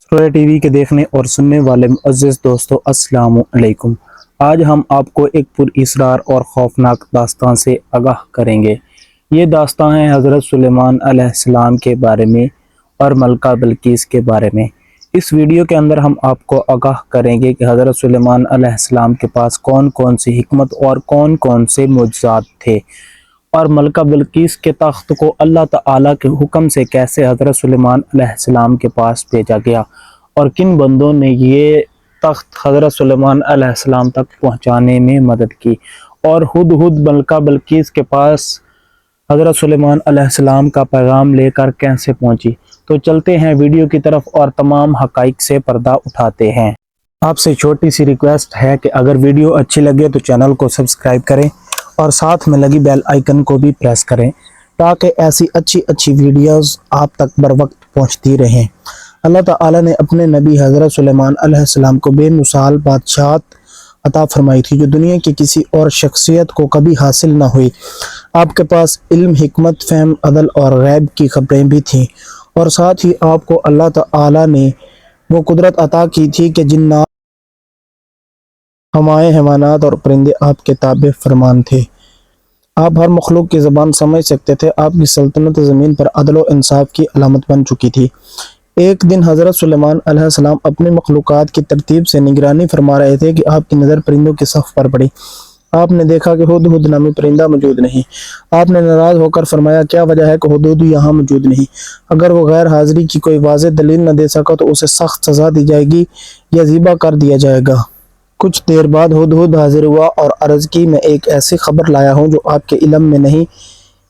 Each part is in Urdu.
سورہ ٹی وی کے دیکھنے اور سننے والے معزز دوستو السلام علیکم۔ آج ہم آپ کو ایک پر اسرار اور خوفناک داستان سے آگاہ کریں گے۔ یہ داستان ہے حضرت سلیمان علیہ السلام کے بارے میں اور ملکہ بلقیس کے بارے میں۔ اس ویڈیو کے اندر ہم آپ کو آگاہ کریں گے کہ حضرت سلیمان علیہ السلام کے پاس کون کون سی حکمت اور کون کون سے معجزات تھے، اور ملکہ بلقیس کے تخت کو اللہ تعالیٰ کے حکم سے کیسے حضرت سلیمان علیہ السلام کے پاس بھیجا گیا، اور کن بندوں نے یہ تخت حضرت سلیمان علیہ السلام تک پہنچانے میں مدد کی، اور ہدہد ملکہ بلقیس کے پاس حضرت سلیمان علیہ السلام کا پیغام لے کر کیسے پہنچی۔ تو چلتے ہیں ویڈیو کی طرف اور تمام حقائق سے پردہ اٹھاتے ہیں۔ آپ سے چھوٹی سی ریکویسٹ ہے کہ اگر ویڈیو اچھی لگے تو چینل کو سبسکرائب کریں اور ساتھ میں لگی بیل آئیکن کو بھی پریس کریں تاکہ ایسی اچھی ویڈیوز آپ تک بر وقت پہنچتی رہیں۔ اللہ تعالیٰ نے اپنے نبی حضرت سلیمان علیہ السلام کو بے مثال بادشاہت عطا فرمائی تھی جو دنیا کی کسی اور شخصیت کو کبھی حاصل نہ ہوئی۔ آپ کے پاس علم، حکمت، فہم، عدل اور غیب کی خبریں بھی تھیں، اور ساتھ ہی آپ کو اللہ تعالیٰ نے وہ قدرت عطا کی تھی کہ جنات، ہوائیں، حیوانات اور پرندے آپ کے تابع فرمان تھے۔ آپ ہر مخلوق کی زبان سمجھ سکتے تھے۔ آپ کی سلطنت زمین پر عدل و انصاف کی علامت بن چکی تھی۔ ایک دن حضرت سلیمان علیہ السلام اپنے مخلوقات کی ترتیب سے نگرانی فرما رہے تھے کہ آپ کی نظر پرندوں کے صف پر پڑی۔ آپ نے دیکھا کہ ہدہد نامی پرندہ موجود نہیں۔ آپ نے ناراض ہو کر فرمایا، کیا وجہ ہے کہ ہدہد یہاں موجود نہیں؟ اگر وہ غیر حاضری کی کوئی واضح دلیل نہ دے سکا تو اسے سخت سزا دی جائے گی یا ذبح کر دیا جائے گا۔ کچھ دیر بعد ہدہد حاضر ہوا اور عرض کی، میں ایک ایسی خبر لایا ہوں جو آپ کے علم میں نہیں۔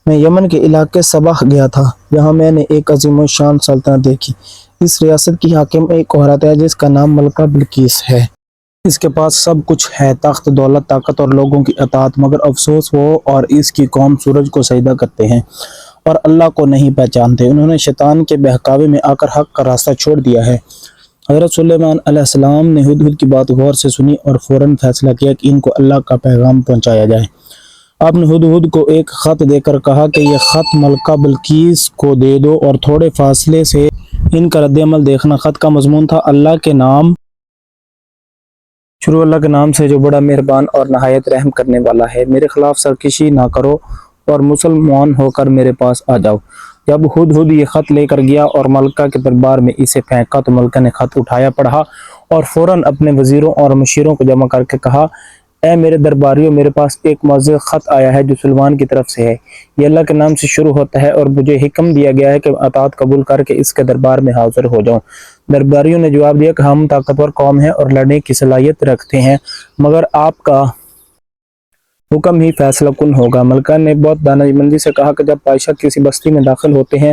میں یمن کے علاقے سبا گیا تھا، جہاں میں نے ایک عظیم و شان سلطنت دیکھی۔ اس ریاست کی حاکم ایک عورت ہے جس کا نام ملکہ بلقیس ہے۔ اس کے پاس سب کچھ ہے، تخت، دولت، طاقت اور لوگوں کی اطاعت، مگر افسوس وہ اور اس کی قوم سورج کو سجدہ کرتے ہیں اور اللہ کو نہیں پہچانتے۔ انہوں نے شیطان کے بہکاوے میں آ کر حق کا راستہ چھوڑ دیا ہے۔ حضرت سلیمان علیہ السلام نے ہدہد کی بات غور سے سنی اور فوراً فیصلہ کیا کہ ان کو اللہ کا پیغام پہنچایا جائے۔ آپ نے ہدہد کو ایک خط دے کر کہا کہ یہ خط ملکہ بلقیس کو دے دو اور تھوڑے فاصلے سے ان کا رد عمل دیکھنا۔ خط کا مضمون تھا، اللہ کے نام سے جو بڑا مہربان اور نہایت رحم کرنے والا ہے، میرے خلاف سرکشی نہ کرو اور مسلمان ہو کر میرے پاس آ جاؤ۔ جب ہدہد یہ خط لے کر گیا اور ملکہ کے دربار میں اسے پھینکا تو ملکہ نے خط اٹھایا، پڑھا اور فوراً اپنے وزیروں اور مشیروں کو جمع کر کے کہا، اے میرے درباریوں، میرے پاس ایک معزز خط آیا ہے جو سلیمان کی طرف سے ہے۔ یہ اللہ کے نام سے شروع ہوتا ہے اور مجھے حکم دیا گیا ہے کہ اطاعت قبول کر کے اس کے دربار میں حاضر ہو جاؤں۔ درباریوں نے جواب دیا کہ ہم طاقتور قوم ہیں اور لڑنے کی صلاحیت رکھتے ہیں، مگر آپ کا حکم ہی فیصلہ کن ہوگا۔ ملکہ نے بہت دانا مندی سے کہا کہ جب بادشاہ کسی بستی میں داخل ہوتے ہیں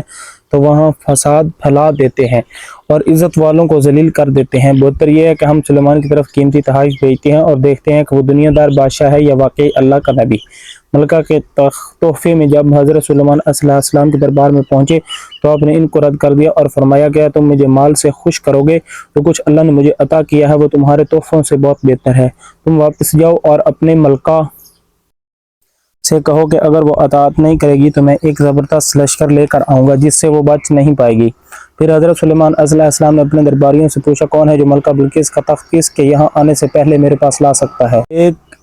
تو وہاں فساد پھیلا دیتے ہیں اور عزت والوں کو ذلیل کر دیتے ہیں۔ بہتر یہ ہے کہ ہم سلیمان کی طرف قیمتی تحائف بھیجتے ہیں اور دیکھتے ہیں کہ وہ دنیا دار بادشاہ ہے یا واقعی اللہ کا نبی۔ ملکہ کے تحفے میں جب حضرت سلیمان علیہ السلام کے دربار میں پہنچے تو آپ نے ان کو رد کر دیا اور فرمایا، گیا تم مجھے مال سے خوش کرو گے؟ جو کچھ اللہ نے مجھے عطا کیا ہے وہ تمہارے تحفوں سے بہت بہتر ہے۔ تم واپس جاؤ اور اپنے ملکہ سے کہو کہ اگر وہ اطاعت نہیں کرے گی تو میں ایک زبردست لشکر لے کر آؤں گا جس سے وہ بچ نہیں پائے گی۔ پھر حضرت سلیمان علیہ السلام نے اپنے درباریوں سے پوچھا، کون ہے جو ملکہ بلقیس کا تخت اس کے یہاں آنے سے پہلے میرے پاس لا سکتا ہے؟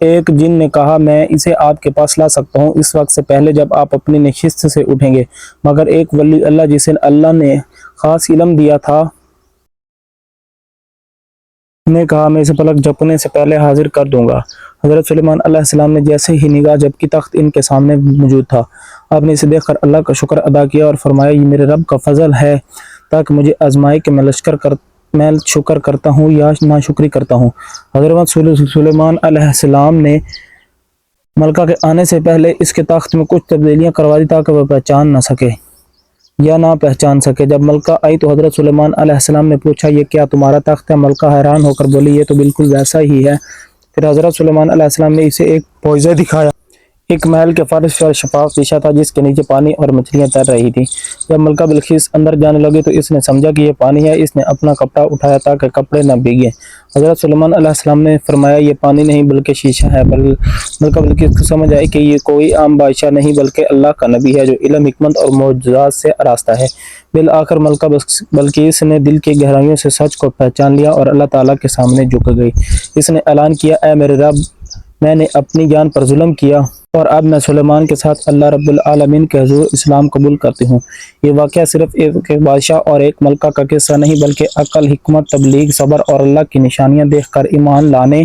ایک جن نے کہا، میں اسے آپ کے پاس لا سکتا ہوں اس وقت سے پہلے جب آپ اپنی نشست سے اٹھیں گے۔ مگر ایک ولی اللہ جسے اللہ نے خاص علم دیا تھا نے کہا، میں اسے پلک جھپکنے سے پہلے حاضر کر دوں گا۔ حضرت سلیمان علیہ السلام نے جیسے ہی نگاہ جھپکی تخت ان کے سامنے موجود تھا۔ آپ نے اسے دیکھ کر اللہ کا شکر ادا کیا اور فرمایا، یہ میرے رب کا فضل ہے تاکہ مجھے آزمائے کہ میں شکر کرتا ہوں یا ناشکری کرتا ہوں۔ حضرت سلیمان علیہ السلام نے ملکہ کے آنے سے پہلے اس کے تخت میں کچھ تبدیلیاں کروا دی تاکہ وہ پہچان نہ پہچان سکے۔ جب ملکہ آئی تو حضرت سلیمان علیہ السلام نے پوچھا، یہ کیا تمہارا تخت ہے؟ ملکہ حیران ہو کر بولی، یہ تو بالکل ویسا ہی ہے۔ پھر حضرت سلیمان علیہ السلام نے اسے ایک معجزہ دکھایا۔ ایک محل کے فرش پر شفاف شیشہ تھا جس کے نیچے پانی اور مچھلیاں تیر رہی تھیں۔ جب ملکہ بلقیس اندر جانے لگی تو اس نے سمجھا کہ یہ پانی ہے۔ اس نے اپنا کپڑا اٹھایا تاکہ کپڑے نہ بھیگیں۔ حضرت سلیمان علیہ السلام نے فرمایا یہ پانی نہیں بلکہ شیشہ ہے۔ ملکہ بلقیس کو سمجھ آئی کہ یہ کوئی عام بادشاہ نہیں بلکہ اللہ کا نبی ہے جو علم، حکمت اور معجزات سے آراستہ ہے۔ بالآخر ملکہ بلقیس نے دل کی گہرائیوں سے سچ کو پہچان لیا اور اللہ تعالیٰ کے سامنے جھک گئی۔ اس نے اعلان کیا، اے میرے رب، میں نے اپنی جان پر ظلم کیا اور اب میں سلیمان کے ساتھ اللہ رب العالمین کے حضور اسلام قبول کرتی ہوں۔ یہ واقعہ صرف ایک بادشاہ اور ایک ملکہ کا قصہ نہیں بلکہ عقل، حکمت، تبلیغ، صبر اور اللہ کی نشانیاں دیکھ کر ایمان لانے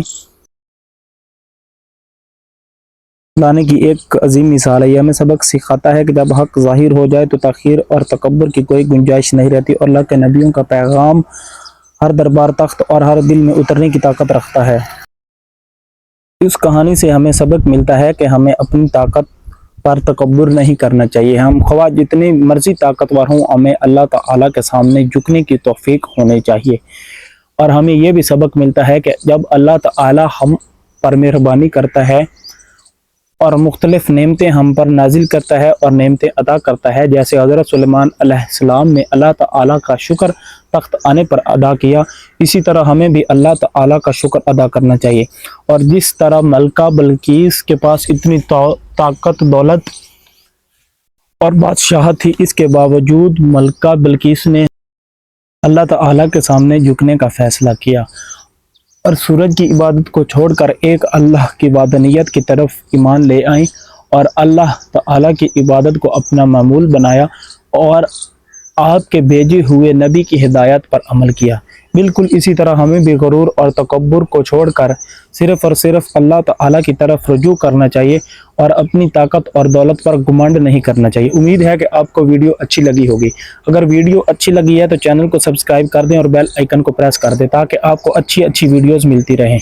کی ایک عظیم مثال ہے۔ یہ ہمیں سبق سکھاتا ہے کہ جب حق ظاہر ہو جائے تو تاخیر اور تکبر کی کوئی گنجائش نہیں رہتی اور اللہ کے نبیوں کا پیغام ہر دربار، تخت اور ہر دل میں اترنے کی طاقت رکھتا ہے۔ اس کہانی سے ہمیں سبق ملتا ہے کہ ہمیں اپنی طاقت پر تکبر نہیں کرنا چاہیے۔ ہم خواہ جتنی مرضی طاقتور ہوں، ہمیں اللہ تعالیٰ کے سامنے جھکنے کی توفیق ہونی چاہیے۔ اور ہمیں یہ بھی سبق ملتا ہے کہ جب اللہ تعالیٰ ہم پر مہربانی کرتا ہے اور مختلف نعمتیں ہم پر نازل کرتا ہے اور نعمتیں عطا کرتا ہے، جیسے حضرت سلیمان علیہ السلام نے اللہ تعالیٰ کا شکر تخت آنے پر ادا کیا، اسی طرح ہمیں بھی اللہ تعالیٰ کا شکر ادا کرنا چاہیے۔ اور جس طرح ملکہ بلقیس کے پاس اتنی طاقت، دولت اور بادشاہت تھی، اس کے باوجود ملکہ بلقیس نے اللہ تعالیٰ کے سامنے جھکنے کا فیصلہ کیا اور سورج کی عبادت کو چھوڑ کر ایک اللہ کی وحدانیت کی طرف ایمان لے آئیں اور اللہ تعالیٰ کی عبادت کو اپنا معمول بنایا اور آپ کے بھیجے ہوئے نبی کی ہدایت پر عمل کیا۔ بالکل اسی طرح ہمیں بھی غرور اور تکبر کو چھوڑ کر صرف اور صرف اللہ تعالیٰ کی طرف رجوع کرنا چاہیے اور اپنی طاقت اور دولت پر گھمنڈ نہیں کرنا چاہیے۔ امید ہے کہ آپ کو ویڈیو اچھی لگی ہوگی۔ اگر ویڈیو اچھی لگی ہے تو چینل کو سبسکرائب کر دیں اور بیل آئیکن کو پریس کر دیں تاکہ آپ کو اچھی ویڈیوز ملتی رہیں۔